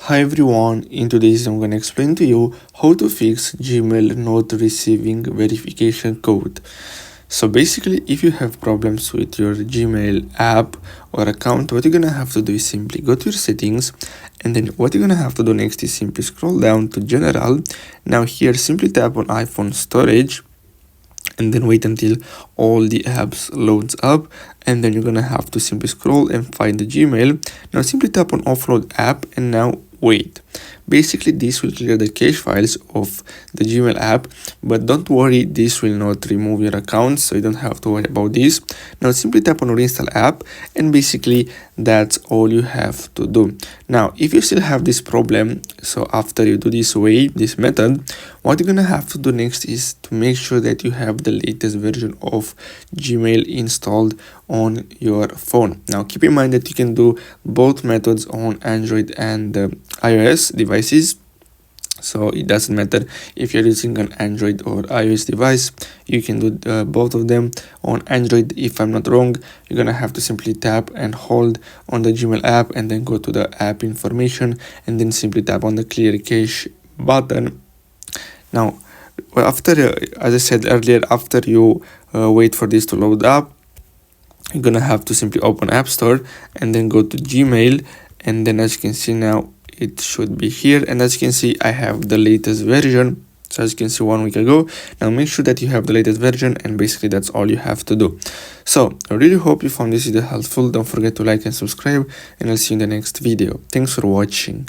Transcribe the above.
Hi everyone, in today's I'm gonna explain to you how to fix Gmail not receiving verification code. So basically, if you have problems with your Gmail app or account, what you're gonna have to do is simply go to your settings, and then what you're gonna have to do next is simply scroll down to general. Now here simply tap on iPhone storage, and then wait until all the apps loads up, and then you're gonna have to simply scroll and find the Gmail. Now simply tap on offload app, and now wait. Basically this will clear the cache files of the Gmail app, but don't worry, this will not remove your account, so you don't have to worry about this. Now simply tap on reinstall app, and basically that's all you have to do. Now if you still have this problem, so after you do this method, what you're gonna have to do next is to make sure that you have the latest version of Gmail installed on your phone. Now keep in mind that you can do both methods on Android and iOS devices, so it doesn't matter if you're using an Android or iOS device. You can do both of them. On Android, if I'm not wrong, you're gonna have to simply tap and hold on the Gmail app, and then go to the app information, and then simply tap on the clear cache button. Now after as I said earlier, after you wait for this to load up, you're gonna have to simply open App Store and then go to Gmail, and then as you can see now it should be here, and as you can see I have the latest version. So as you can see 1 week ago. Now make sure that you have the latest version, and basically that's all you have to do. So I really hope you found this video helpful. Don't forget to like and subscribe, and I'll see you in the next video. Thanks for watching.